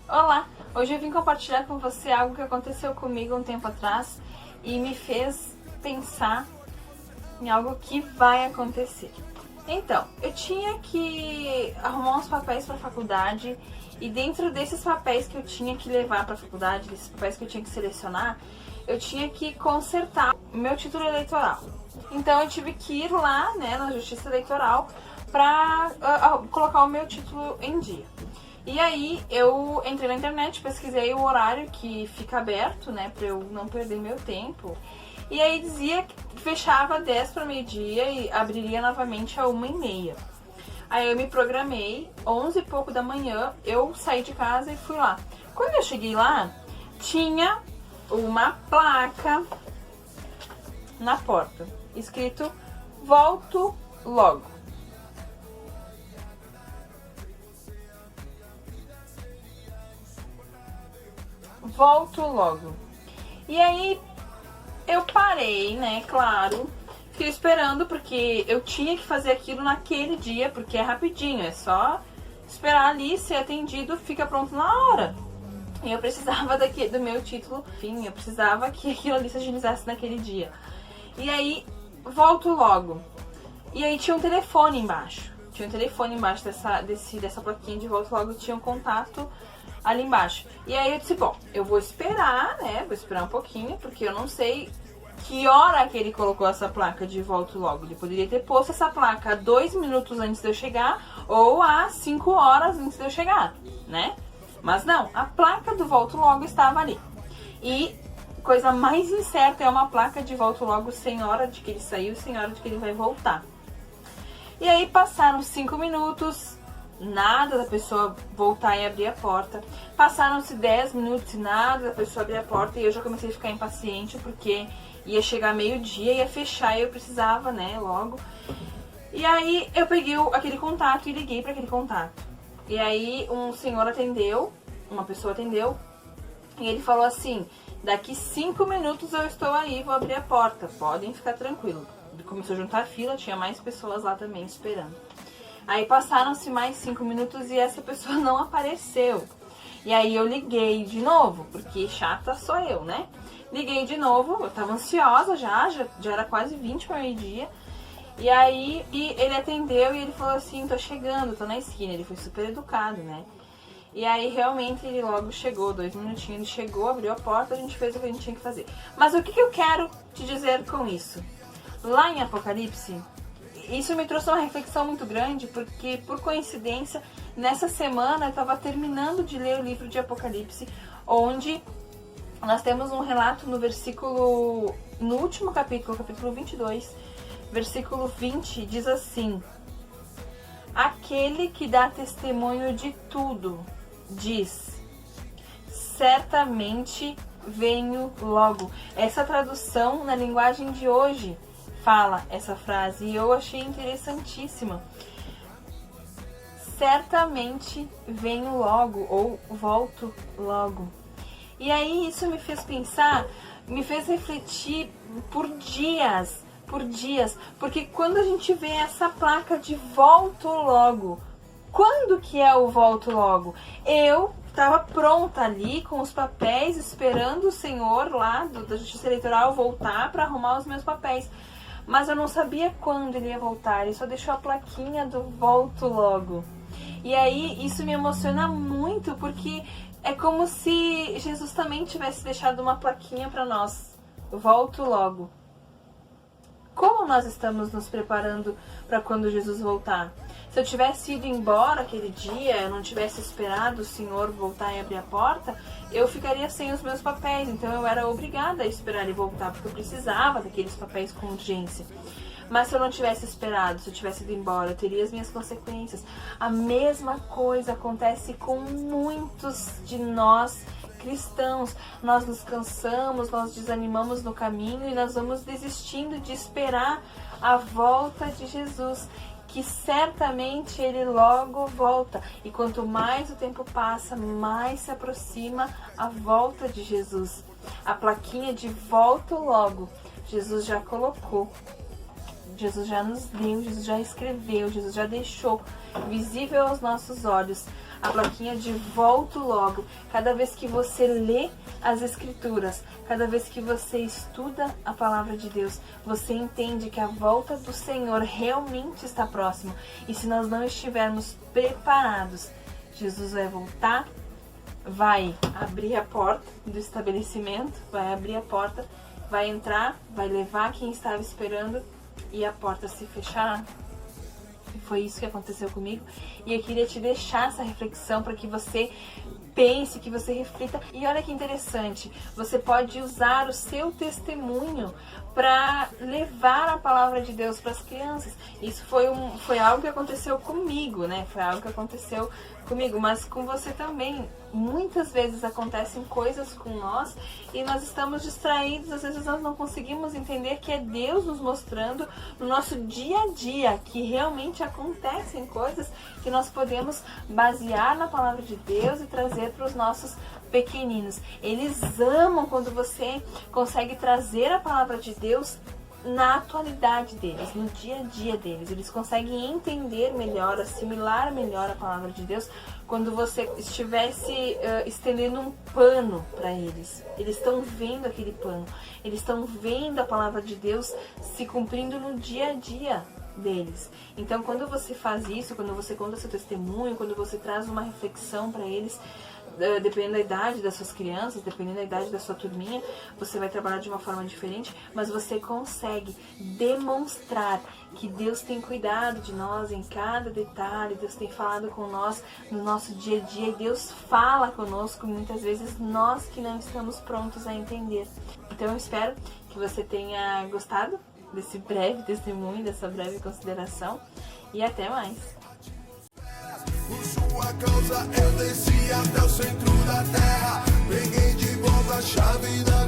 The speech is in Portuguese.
Olá, hoje eu vim compartilhar com você algo que aconteceu comigo um tempo atrás e me fez pensar em algo que vai acontecer. Então, eu tinha que arrumar uns papéis para a faculdade e dentro desses papéis que eu tinha que levar para a faculdade, desses papéis que eu tinha que selecionar, eu tinha que consertar o meu título eleitoral. Então eu tive que ir lá, na Justiça Eleitoral para colocar o meu título em dia. E aí eu entrei na internet, pesquisei o horário que fica aberto, para eu não perder meu tempo. E aí dizia que fechava 10 para meio-dia e abriria novamente a 1h30. Aí eu me programei, 11 e pouco da manhã, eu saí de casa e fui lá. Quando eu cheguei lá, tinha uma placa na porta, escrito "Volto logo". Volto logo. E aí eu parei, claro, fiquei esperando porque eu tinha que fazer aquilo naquele dia, porque é rapidinho, é só esperar ali, ser atendido, fica pronto na hora. E eu precisava do meu título, enfim, eu precisava que aquilo ali se agilizasse naquele dia. E aí, volto logo. E aí tinha um telefone embaixo. Dessa plaquinha de volto logo, tinha um contato ali embaixo. E aí eu disse, bom, eu vou esperar, vou esperar um pouquinho, porque eu não sei que hora que ele colocou essa placa de volto logo. Ele poderia ter posto essa placa 2 minutos antes de eu chegar, ou a 5 horas antes de eu chegar, Mas não, a placa do volto logo estava ali. E coisa mais incerta é uma placa de volto logo sem hora de que ele saiu, sem hora de que ele vai voltar. E aí passaram 5 minutos, nada da pessoa voltar e abrir a porta. Passaram-se 10 minutos e nada da pessoa abrir a porta. E eu já comecei a ficar impaciente porque ia chegar meio-dia, ia fechar e eu precisava, logo. E aí eu peguei aquele contato e liguei para aquele contato. E aí um senhor atendeu, uma pessoa atendeu, e ele falou assim, daqui 5 minutos eu estou aí, vou abrir a porta, podem ficar tranquilos. Ele começou a juntar fila, tinha mais pessoas lá também esperando. Aí passaram-se mais 5 minutos e essa pessoa não apareceu. E aí eu liguei de novo, porque chata sou eu, Liguei de novo, eu tava ansiosa já era quase 20 para meio-dia. E aí ele atendeu e ele falou assim, tô chegando, tô na esquina. Ele foi super educado, E aí realmente ele logo chegou, 2 minutinhos, ele chegou, abriu a porta, a gente fez o que a gente tinha que fazer. Mas o que eu quero te dizer com isso? Lá em Apocalipse, isso me trouxe uma reflexão muito grande, porque por coincidência, nessa semana eu estava terminando de ler o livro de Apocalipse, onde nós temos um relato no último capítulo, capítulo 22, versículo 20, diz assim: aquele que dá testemunho de tudo, diz, certamente venho logo. Essa tradução na linguagem de hoje fala essa frase e eu achei interessantíssima. Certamente venho logo ou volto logo. E aí isso me fez pensar, me fez refletir por dias, porque quando a gente vê essa placa de volto logo, quando que é o volto logo? Eu estava pronta ali com os papéis, esperando o senhor lá da Justiça Eleitoral voltar para arrumar os meus papéis, mas eu não sabia quando ele ia voltar, ele só deixou a plaquinha do volto logo. E aí isso me emociona muito, porque é como se Jesus também tivesse deixado uma plaquinha para nós, volto logo. Como nós estamos nos preparando para quando Jesus voltar? Se eu tivesse ido embora aquele dia, eu não tivesse esperado o Senhor voltar e abrir a porta, eu ficaria sem os meus papéis. Então eu era obrigada a esperar ele voltar, porque eu precisava daqueles papéis com urgência. Mas se eu não tivesse esperado, se eu tivesse ido embora, eu teria as minhas consequências. A mesma coisa acontece com muitos de nós cristãos. Nós nos cansamos, nós desanimamos no caminho e nós vamos desistindo de esperar a volta de Jesus, que certamente ele logo volta. E quanto mais o tempo passa, mais se aproxima a volta de Jesus. A plaquinha de volta logo, Jesus já colocou Jesus já nos deu, Jesus já escreveu, Jesus já deixou visível aos nossos olhos a plaquinha de volto logo. Cada vez que você lê as Escrituras, cada vez que você estuda a palavra de Deus, você entende que a volta do Senhor realmente está próxima. E se nós não estivermos preparados, Jesus vai voltar, vai abrir a porta do estabelecimento, vai abrir a porta, vai entrar, vai levar quem estava esperando e a porta se fechará. E foi isso que aconteceu comigo. E eu queria te deixar essa reflexão para que você pense, que você reflita. E olha que interessante, você pode usar o seu testemunho para levar a palavra de Deus para as crianças. Isso foi algo que aconteceu comigo, né? Foi algo que aconteceu comigo, mas com você também. Muitas vezes acontecem coisas com nós e nós estamos distraídos, às vezes nós não conseguimos entender que é Deus nos mostrando no nosso dia a dia que realmente acontecem coisas que nós podemos basear na palavra de Deus e trazer para os nossos pequeninos. Eles amam quando você consegue trazer a palavra de Deus na atualidade deles, no dia a dia deles. Eles conseguem entender melhor, assimilar melhor a palavra de Deus quando você estivesse estendendo um pano para eles. Eles estão vendo aquele pano, eles estão vendo a palavra de Deus se cumprindo no dia a dia deles. Então, quando você faz isso, quando você conta seu testemunho, quando você traz uma reflexão para eles, dependendo da idade das suas crianças, dependendo da idade da sua turminha, você vai trabalhar de uma forma diferente, mas você consegue demonstrar que Deus tem cuidado de nós em cada detalhe, Deus tem falado com nós no nosso dia a dia, e Deus fala conosco muitas vezes nós que não estamos prontos a entender. Então eu espero que você tenha gostado desse breve testemunho, dessa breve consideração, e até mais. Por sua causa eu desci até o centro da terra, peguei de volta a chave da